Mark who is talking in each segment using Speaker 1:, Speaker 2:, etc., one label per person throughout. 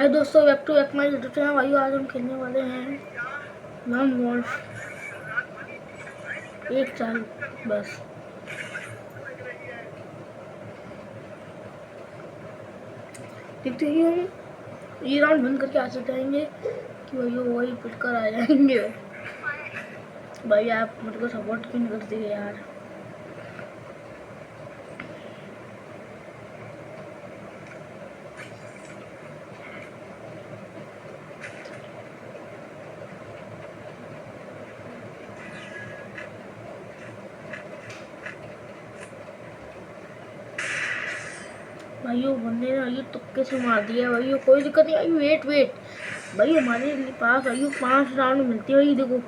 Speaker 1: हाय दोस्तों, back to back my YouTube channel. भाई आज हम खेलने वाले हैं लॉन वॉल्फ 1 साल बस। देखते ही हम ये राउंड बंद करके आ जाएंगे कि भाई वही पिट कर आ जाएंगे। भाई आप मेरे को सपोर्ट क्यों नहीं करते यार। भाइयों बंदे ने भाइयों तुक्के से मार दिया भाइयों, कोई दिक्कत नहीं। भाई वेट भाई, हमारे पास भाइयों 5 राउंड मिलते हैं। भाई देखो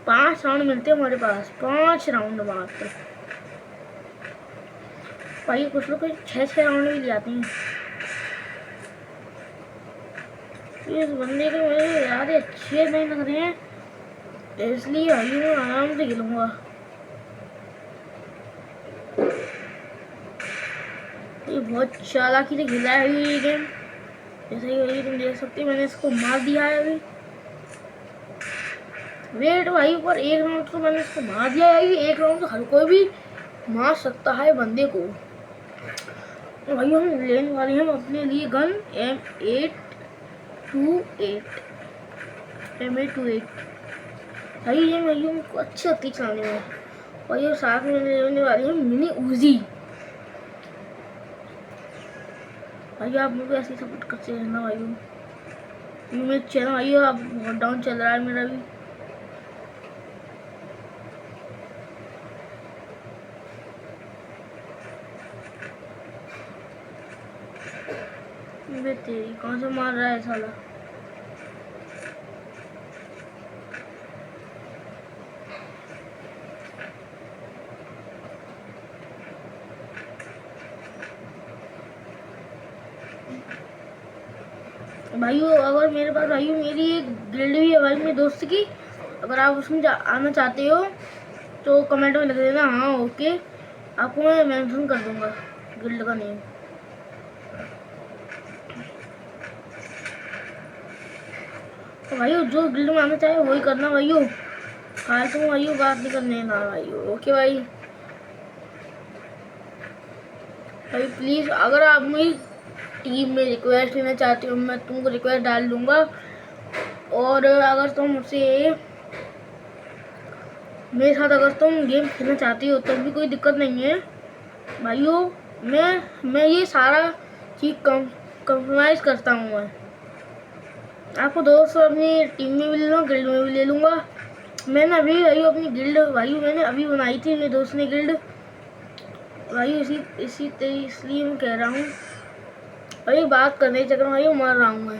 Speaker 1: 5 राउंड मिलते हैं हमारे पास, 5 राउंड मात्र। भाई कुछ लोग 6 राउंड भी ले आते हैं। इस बंदे के मुझे याद अच्छे नहीं लग रहे हैं, इसलिए भाई मैं आराम से खेलूंगा। ये बहुत चालाकी से खेला है ये गेम। जैसे ही भाई तुम देख सकते हो मैंने इसको मार दिया है अभी। वेट भाई, पर 1 राउंड तो मैंने इसको मार दिया है। 1 राउंड तो हर कोई भी मार सकता है बंदे को। तो भाई हम लेने वाले हैं अपने लिए गन M828 भाई। ये भाई हमको अच्छी लगती चलाने में। और ये साथ में लेने वाली है मिनी उजी। भाई आप मुझे ऐसे सपोर्ट करते रहना भाई। ये मेरा चैनल भाई आप बहुत डाउन चल रहा है मेरा भी। तेरी कौन सा मार रहा है साला। भाइयों अगर मेरे पास भाइयों मेरी एक गिल्ड भी है भाई मेरे दोस्त की। अगर आप उसमें आना चाहते हो तो कमेंट में लिख देना हाँ ओके, आपको मैं मेंशन कर दूंगा गिल्ड का नेम। तो भाइयों जो गिल्ड में आना चाहे वही करना भाइयों, फालतू में भाइयों बात नहीं करने ना भाइयों। ओके भाई प्लीज़ अगर आप मेरी टीम में रिक्वेस्ट लेना चाहते हो मैं तुमको रिक्वेस्ट डाल दूंगा। और अगर तुम मुझसे मेरे साथ अगर तुम गेम खेलना चाहती हो तो भी कोई दिक्कत नहीं है भाइयों। मैं ये सारा चीज़ कम्प्रोमाइज़ करता हूँ। मैं आपको दोस्त अपनी टीम में भी ले लूँगा, गिल्ड में भी ले लूँगा। मैंने अभी भाइयों अपनी गिल्ड भाइयों मैंने अभी बनाई थी, मेरे दोस्त ने गिल्ड भाई। इसलिए मैं कह रहा हूँ भाई बात करने के चक्कर में भाई मर रहा हूँ मैं,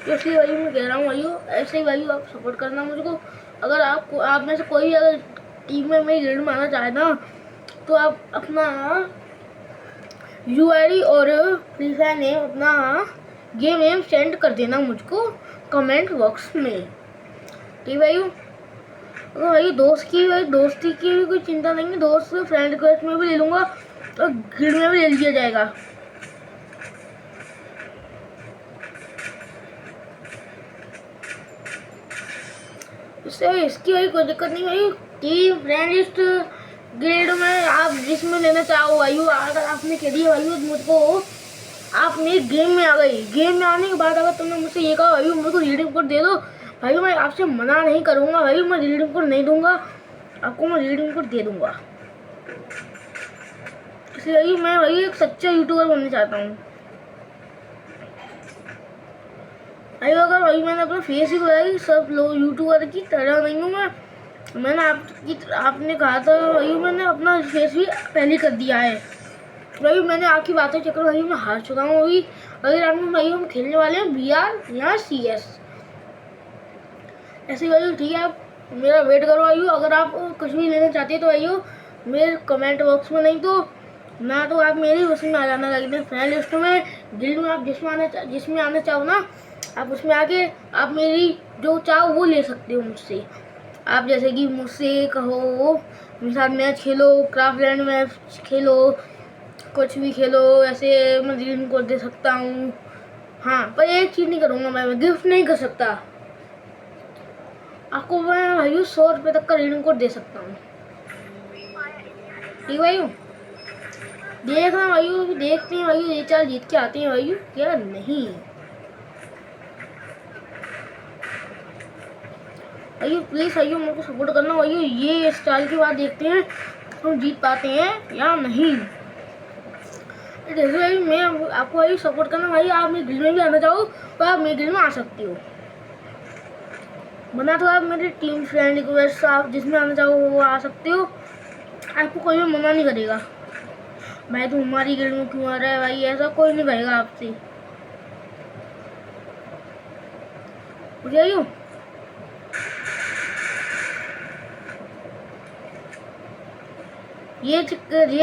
Speaker 1: इसलिए भाई मैं कह रहा हूँ भाइयों ऐसे ही भाइयों आप सपोर्ट करना मुझको। अगर आप में से कोई अगर टीम में मेरी गिल्ड में आना चाहे ना तो आप अपना UID और फ्री फायर नेम अपना गेम नेम सेंड कर देना मुझको कमेंट बॉक्स में, ठीक भाइयों। अगर भाई दोस्ती की भी कोई चिंता नहीं है, दोस्त फ्रेंड रिक्वेस्ट में भी ले लूँगा और गिल्ड में भी ले लिया जाएगा। इससे इसकी भाई कोई दिक्कत नहीं भाई। टीम फ्रेंड लिस्ट गिल्ड में आप जिसमें लेना चाहो भाई, अगर आपने कह दिया भाई मुझको आप मेरे गेम में आ गई, गेम में आने के बाद अगर तुमने मुझसे ये कहा भाई मुझको रीडिंग कोड दे दो भाई, मैं आपसे मना नहीं करूँगा भाई। मैं रीडिंग कोड नहीं दूंगा आपको, मैं रीडिंग कोड दे दूंगा। इसलिए भाई मैं भाई एक सच्चा यूट्यूबर बनना चाहता हूँ भाई। अगर भाई मैंने अपना फेस ही बताया, सब लोग यूट्यूबर की तरह नहीं हूँ मैं। मैंने आपने कहा था भाई मैंने अपना फेस भी पहले कर दिया है भाई। मैंने आपकी बातों चक्कर भाई मैं हार चुका हूँ अभी। अगर भाई हम खेलने वाले हैं VR या CS ऐसे भाई, ठीक है। आप मेरा वेट करो भाई। अगर आप कुछ भी लेना चाहते हैं तो भाई मेरे कमेंट बॉक्स में, नहीं तो ना तो आप मेरी उसमें आ जाना फ्रेंड लिस्ट में, गिल्ड में। आप जिसमें आना चाहो ना आप उसमें आके आप मेरी जो चाहो वो ले सकते हो मुझसे। आप जैसे कि मुझसे कहो मेरे साथ मैच खेलो, क्राफ्टलैंड मैच खेलो, कुछ भी खेलो, ऐसे मैं ग्रीन कोड दे सकता हूँ। हाँ, पर एक चीज़ नहीं करूँगा, मैं गिफ्ट नहीं कर सकता आपको। मैं भाई 100 रुपये तक का ग्रीन कोड दे सकता हूँ। ठीक भाई, देखना भाई, देखते हैं भाई ये चाल जीत के आते हैं भाई क्या नहीं। भाई प्लीज भाई मेरे को सपोर्ट करना भाई, ये स्टाइल की बात देखते हैं हम जीत पाते हैं या नहीं। जैसे भाई मैं आपको भाई सपोर्ट करना भाई, आप मेरे गिल्ड में भी आना चाहो तो आप मेरे गिल्ड में आ सकते हो, बना तो आप मेरे टीम फ्रेंड रिक्वेस्ट आप जिसमें आना चाहो वो आ सकते हो, आपको कोई भी मना नहीं करेगा। भाई तुम हमारी गिल्ड में क्यों आ रहा है भाई, ऐसा कोई नहीं कहेगा आपसे। बुझाइयो ये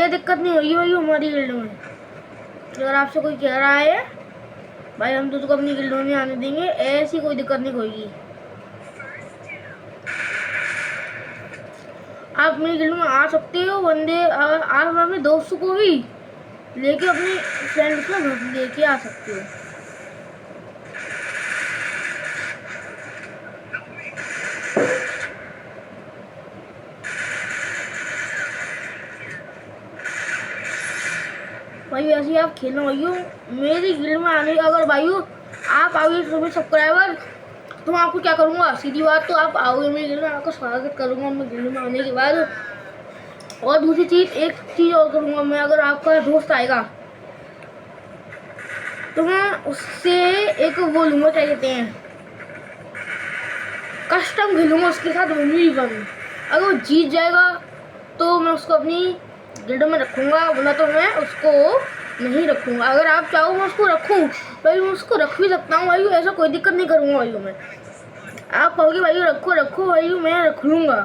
Speaker 1: दिक्कत नहीं होगी भाई हमारी गिल्ड में। अगर आपसे कोई कह रहा है भाई हम तुझको अपनी गिल्ड में आने देंगे, ऐसी कोई दिक्कत नहीं होगी। आप मेरी गिल्ड में आ सकते हो बंदे, आप अपने दोस्तों को भी लेके अपने फ्रेंड को लेके आ सकते हो। भाई ऐसे आप खेलना भाइयों मेरी गिल्ड में आने, अगर भाइयों आप आओगे तो सब्सक्राइबर तो मैं आपको क्या करूँगा, सीधी बात तो आप आओगे मेरी गिल्ड में, आपका स्वागत करूँगा मैं गिल्ड में आने के बाद। और दूसरी चीज़, एक चीज़ और करूँगा मैं, अगर आपका दोस्त आएगा तो मैं उससे एक वो लूँगा, क्या कहते हैं, कस्टम खेलूँगा उसके साथ 1v1। अगर वो जीत जाएगा तो मैं उसको अपनी गिल्ड में रखूँगा, वरना तो मैं उसको नहीं रखूँगा। अगर आप चाहो मैं उसको रखूँ भाई, मैं उसको रख भी सकता हूँ भाई, ऐसा कोई दिक्कत नहीं करूँगा भाई मैं। आप कहोगे भाई रखो रखो भाई, मैं रख लूँगा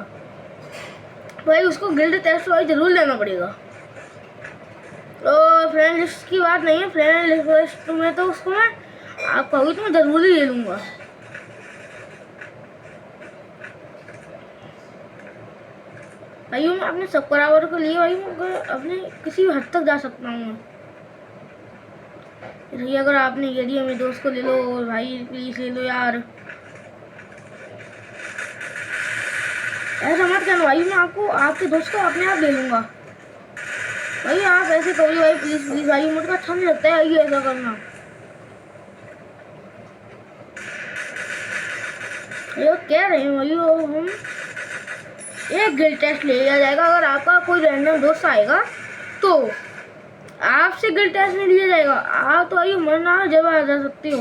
Speaker 1: भाई, उसको गिल्ड टेस्ट भाई ज़रूर लेना पड़ेगा। तो फ्रेंड लिस्ट की बात नहीं है, फ्रेंड लिस्ट में तो उसको मैं, आप कहोगे तो मैं ज़रूर ही ले लूँगा। भाई मैं अपने सब्सक्राइबर के लिए भाई मैं अपने किसी भी हद तक जा सकता हूँ। भाई अगर आपने कह दिया मेरे दोस्त को ले लो भाई, प्लीज़ ले लो यार, ऐसा मत करना भाई, मैं आपको आपके दोस्त को अपने आप ले लूँगा भाई। आप ऐसे करिए भाई, प्लीज़ प्लीज़ भाई, मुझे अच्छा नहीं लगता है ये ऐसा करना। ये कह रहे हैं भाई हम एक गिल्ड टेस्ट ले लिया जाएगा, अगर आपका कोई रैंडम दोस्त आएगा तो आपसे गिल्ड टेस्ट नहीं लिया जाएगा, आप तो भाई मरना जब आ जा सकते हो।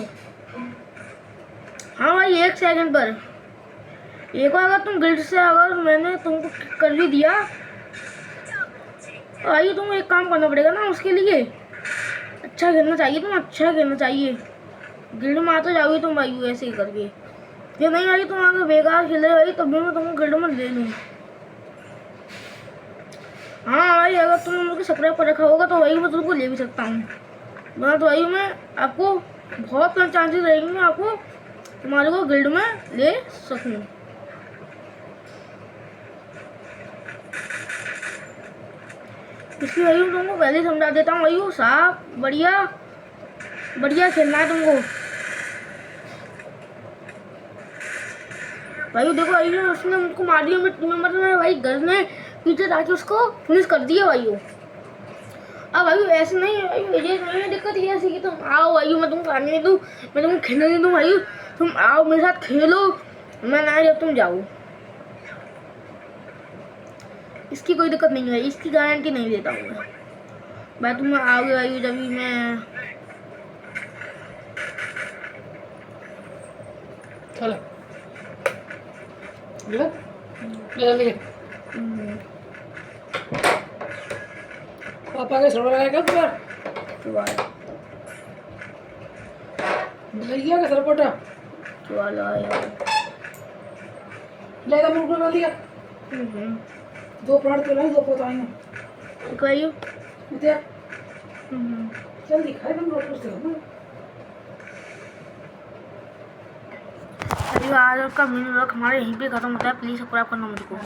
Speaker 1: हाँ भाई 1 सेकंड पर एक बार अगर तुम गिल्ड से अगर मैंने तुमको कर भी दिया तो भाई तुम एक काम करना पड़ेगा ना उसके लिए, अच्छा खेलना चाहिए, तुम अच्छा खेलना चाहिए। गिल्ड में आते जाओगे तुम भाई ऐसे ही करके, ये नहीं भाई तुम अगर बेकार खेल रहे भाई तब भी मैं तुमको गिल्ड में ले लूँ। हाँ भाई अगर तुमने मुझे सब्सक्राइब कर रखा होगा तो भाई मैं तुमको ले भी सकता हूँ, वरना तो भाई मैं आपको बहुत कम चांसेस रहेंगे मैं आपको तुम्हारे को गिल्ड में ले सकूँ। इसलिए भाई तुमको पहले समझा देता हूँ भाई, साफ बढ़िया बढ़िया खेलना है तुमको भाई। देखो भाई उसने मुझको मार दिया, मतलब भाई घर में पीछे जाके उसको फिनिश कर दिया भाई। अब भाई ऐसे नहीं भाई, ये नहीं दिक्कत ये ऐसी कि तुम आओ भाई मैं तुमको आने नहीं दूँ, मैं तुमको खेलने नहीं दूँ भाई, तुम आओ मेरे साथ खेलो, मैं ना जब तुम जाओ, इसकी कोई दिक्कत नहीं है, इसकी गारंटी नहीं देता हूँ मैं भाई। तुम आओगे भाई जब भी मैं
Speaker 2: चलो ले पापा के सर लगाएगा भैया का सरपटा
Speaker 1: वाला
Speaker 2: लेगा मुर्गो डाल दिया 2 प्राण तो लाई 2 पोताएंगे
Speaker 1: कहियो
Speaker 2: जल्दी खाए तुम रोटी से
Speaker 1: आज का वीडियो हमारे यहीं पे खत्म होता है। प्लीज़ सब्सक्राइब करना मुझको।